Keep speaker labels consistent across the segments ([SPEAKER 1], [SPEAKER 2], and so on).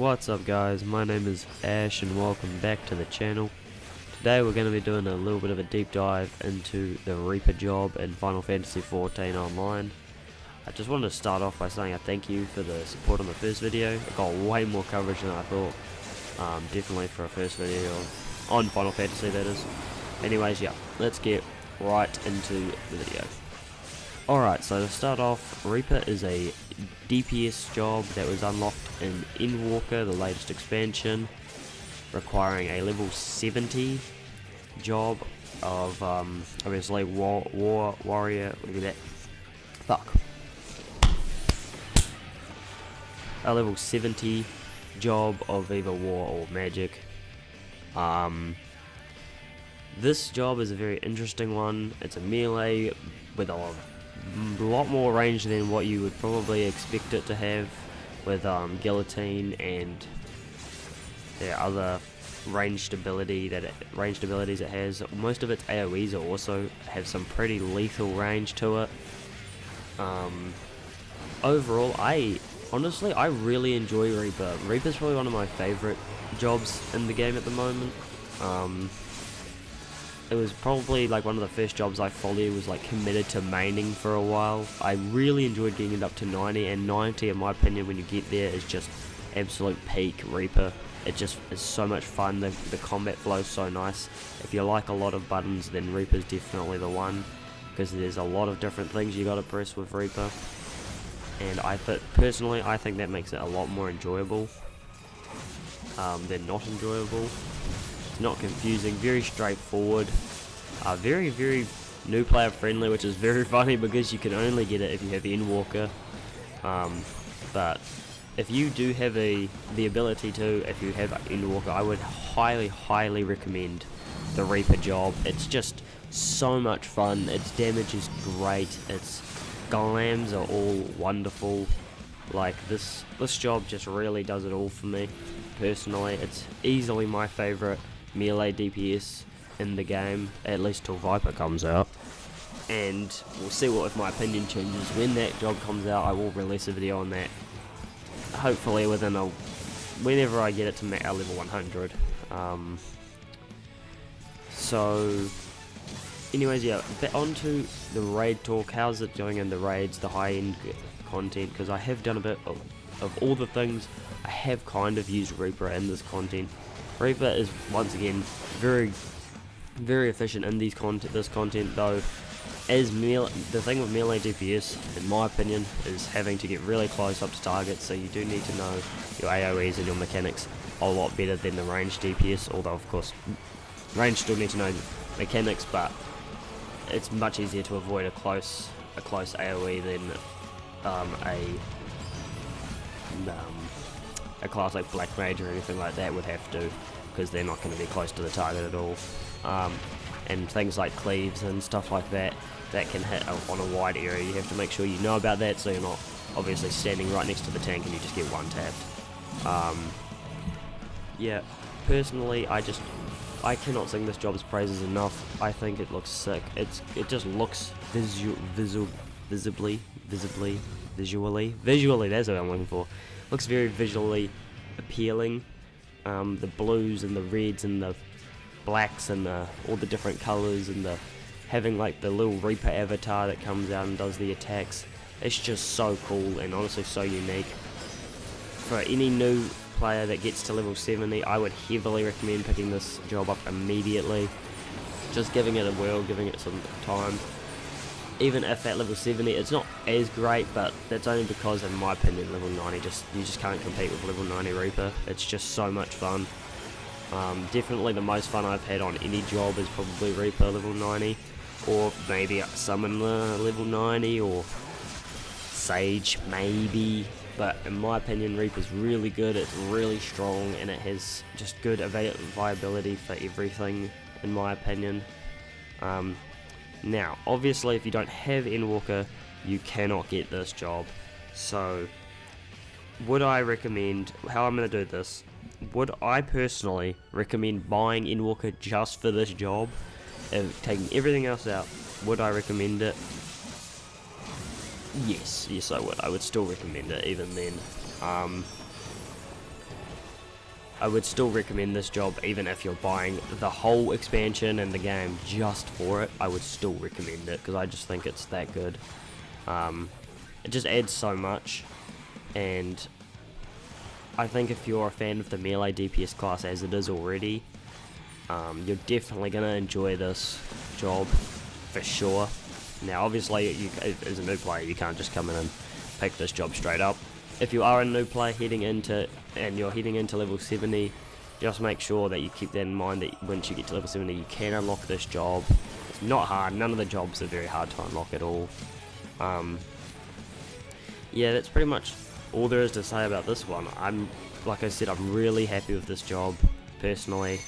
[SPEAKER 1] What's up guys, my name is Ash and welcome back to the channel. Today we're going to be doing a little bit of a deep dive into the Reaper job in Final Fantasy XIV Online. I just wanted to start off by saying a thank you for the support on the first video. It got way more coverage than I thought, definitely for a first video on Final Fantasy that is. Anyways, yeah, let's get right into the video. Alright, so to start off, Reaper is a DPS job that was unlocked in Endwalker, the latest expansion, requiring a level 70 job of, obviously, warrior, look at that, fuck. A level 70 job of either war or magic. This job is a very interesting one. It's a melee with a lot more range than what you would probably expect it to have, with guillotine and the other ranged abilities it has. Most of its AoEs also have some pretty lethal range to it. Overall, I really enjoy Reaper. Reaper's probably one of my favorite jobs in the game at the moment. It was probably like one of the first jobs I fully was like committed to maining for a while. I really enjoyed getting it up to 90, and 90 in my opinion when you get there is just absolute peak Reaper. It just is so much fun, the combat flow is so nice. If you like a lot of buttons, then Reaper's definitely the one, because there's a lot of different things you gotta press with Reaper. And personally I think that makes it a lot more enjoyable than not enjoyable. Not confusing, very straightforward, very new player friendly, which is very funny because you can only get it if you have Endwalker. But if you do have the ability to, if you have Endwalker, I would highly recommend the Reaper job. It's just so much fun. Its damage is great. Its glams are all wonderful. Like this job just really does it all for me personally. It's easily my favorite melee DPS in the game, at least till Viper comes out, and we'll see what if my opinion changes when that job comes out. I will release a video on that, hopefully whenever I get it to level 100. So anyways, yeah, on to the raid talk. How's it going in the raids, the high end content? Because I have done a bit of all the things. I have kind of used Reaper in this content. Reaper is once again very efficient in this content, though. The thing with melee DPS, in my opinion, is having to get really close up to targets, so you do need to know your AoEs and your mechanics a lot better than the ranged DPS, although of course range still need to know mechanics, but it's much easier to avoid a close AoE than a class like Black Mage or anything like that would have to, because they're not going to be close to the target at all. And things like cleaves and stuff like that can hit on a wide area. You have to make sure you know about that, so you're not obviously standing right next to the tank and you just get one tapped. Yeah, personally, I cannot sing this job's praises enough. I think it looks sick. It just looks visually, that's what I'm looking for. Looks very visually appealing. The blues and the reds and the blacks and all the different colours, and having like the little Reaper avatar that comes out and does the attacks. It's just so cool and honestly so unique. For any new player that gets to level 70, I would heavily recommend picking this job up immediately. Just giving it a whirl, giving it some time. Even if at level 70 it's not as great, but that's only because, in my opinion, level 90 you just can't compete with level 90 Reaper. It's just so much fun. Definitely the most fun I've had on any job is probably Reaper level 90, or maybe Summoner level 90, or Sage maybe. But in my opinion, Reaper's really good. It's really strong, and it has just good viability for everything, in my opinion. Now, obviously, if you don't have Endwalker, you cannot get this job. So, would I recommend, how I'm going to do this, would I personally recommend buying Endwalker just for this job, and taking everything else out? Would I recommend it? Yes, I would. I would still recommend it even then. I would still recommend this job even if you're buying the whole expansion and the game just for it. I would still recommend it because I just think it's that good. It just adds so much, and I think if you're a fan of the melee DPS class as it is already, you're definitely going to enjoy this job for sure. Now obviously as a new player you can't just come in and pick this job straight up. If you are a new player you're heading into level 70, just make sure that you keep that in mind, that once you get to level 70 you can unlock this job. It's not hard, none of the jobs are very hard to unlock at all. Yeah, that's pretty much all there is to say about this one. Like I said, I'm really happy with this job personally.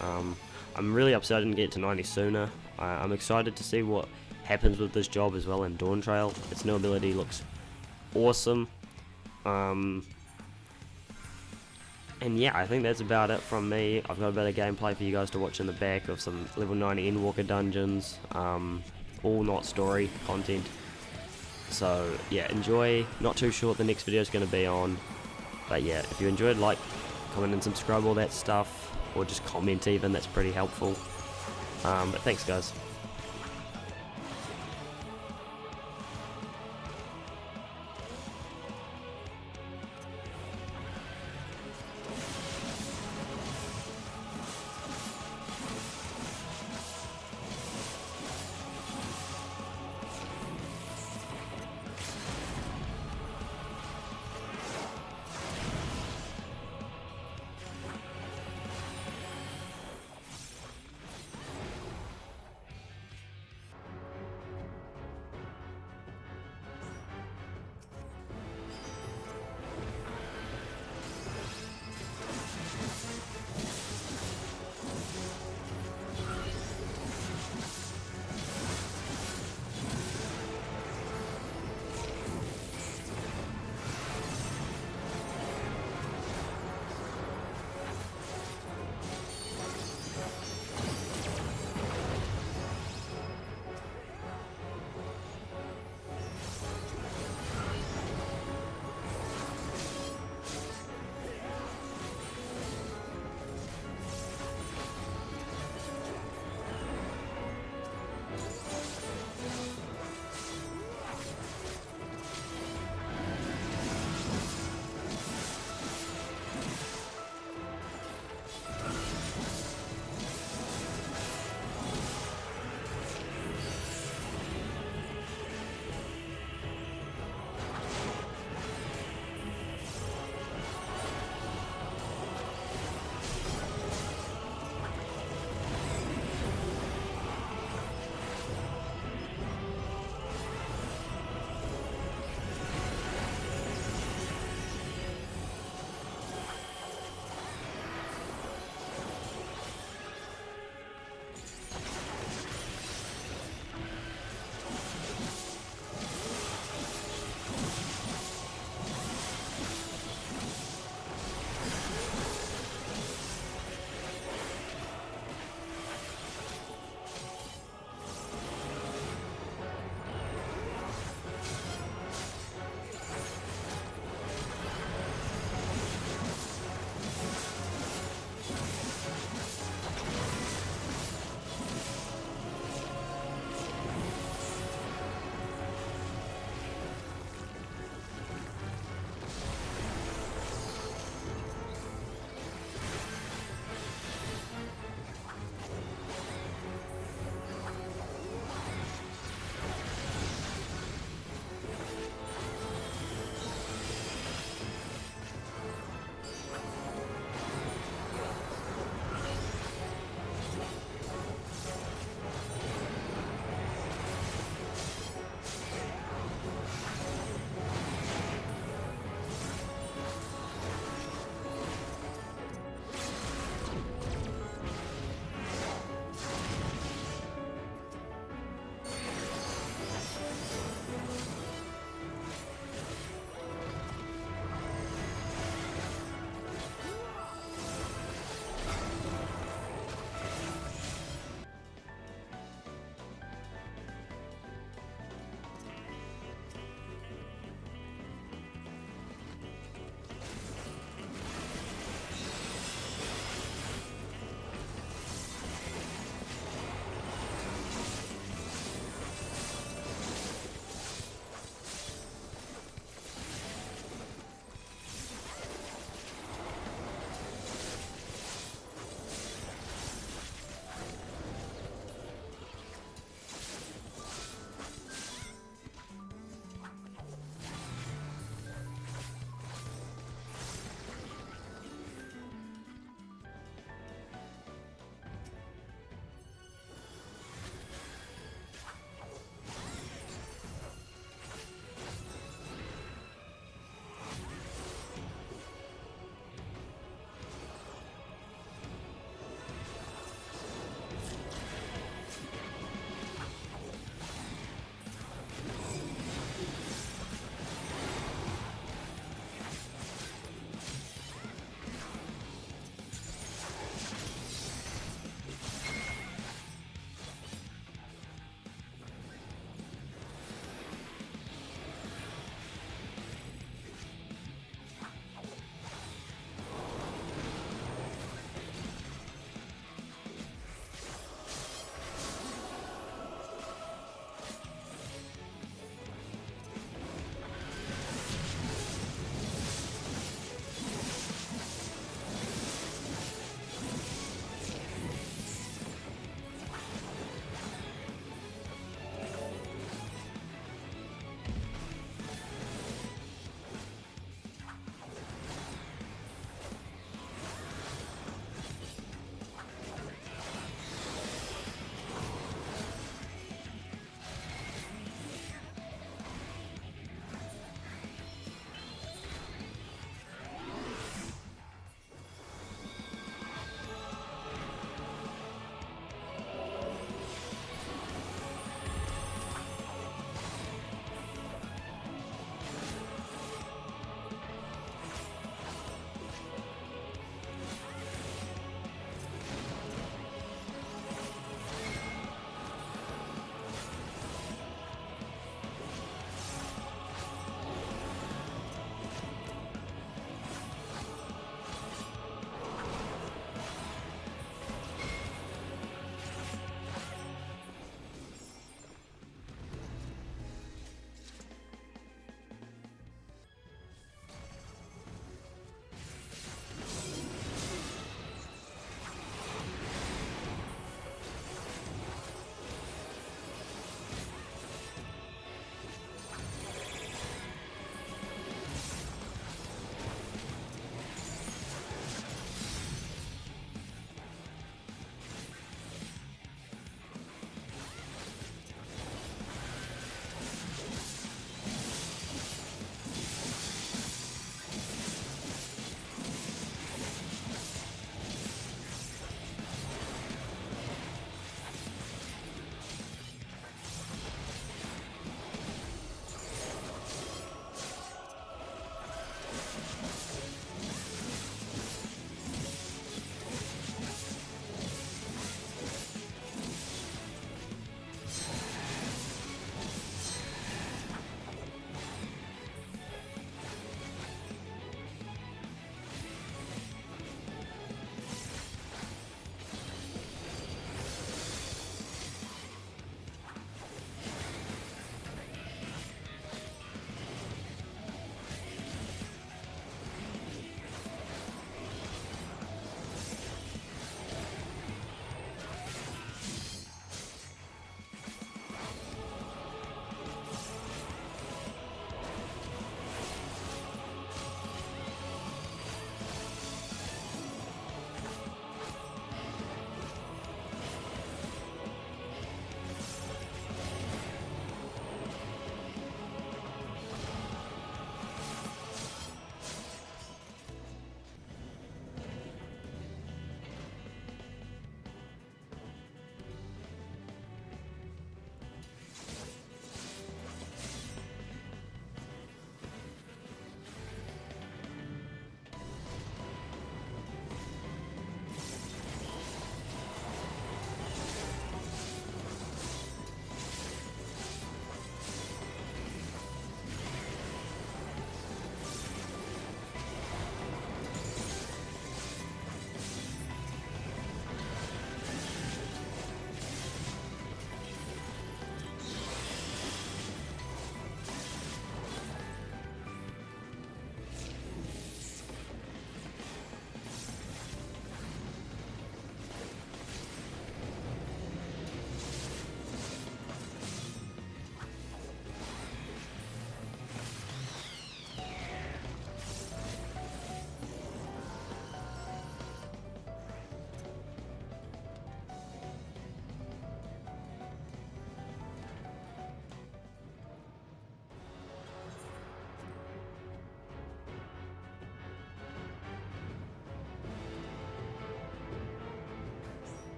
[SPEAKER 1] I'm really upset I didn't get to 90 sooner. I'm excited to see what happens with this job as well in Dawn Trail. Its new ability looks awesome. And yeah, I think that's about it from me. I've got a bit of gameplay for you guys to watch in the back of some level 90 Endwalker dungeons, all not story content. So yeah, enjoy. Not too sure what the next video is going to be on, but yeah, if you enjoyed, like, comment and subscribe, all that stuff, or just comment even, that's pretty helpful. But thanks guys.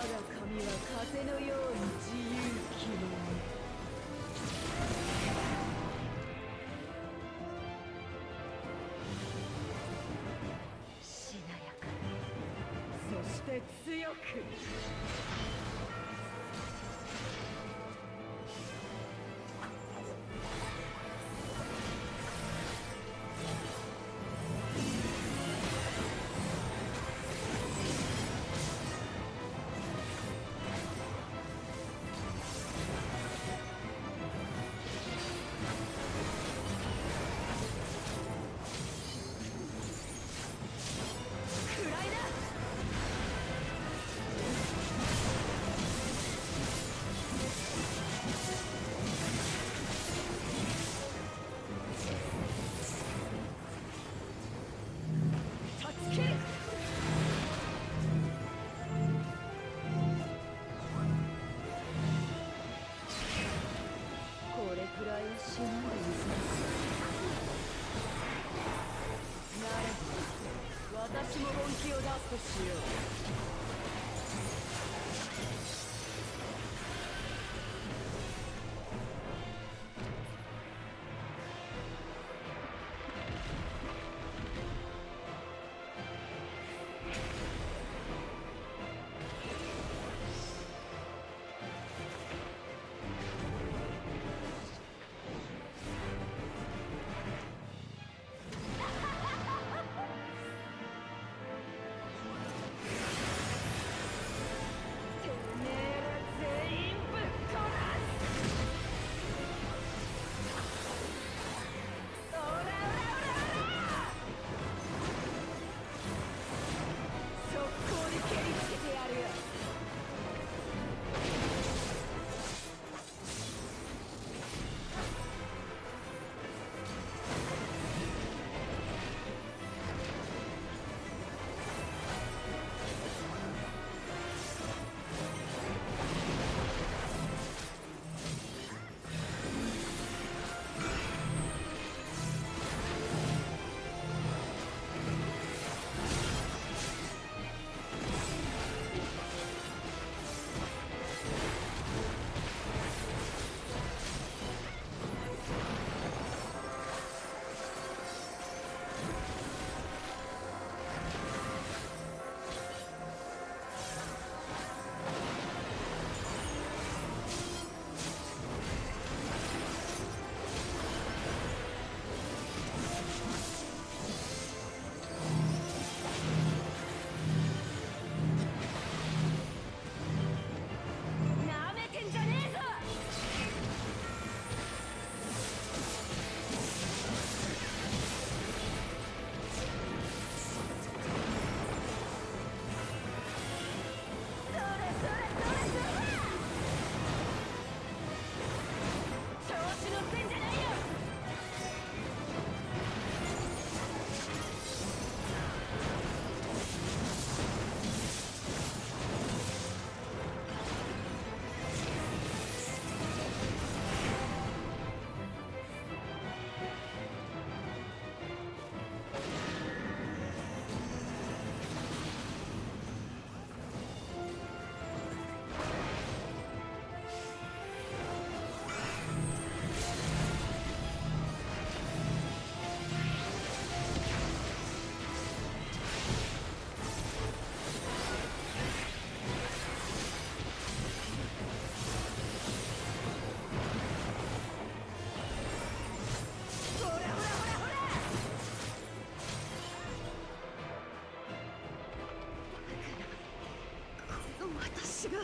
[SPEAKER 2] 我が髪は風のように自由気まま。しなやかに、そして強く。これくらいはしのんでみせますならば私も本気を出すとしよう。私が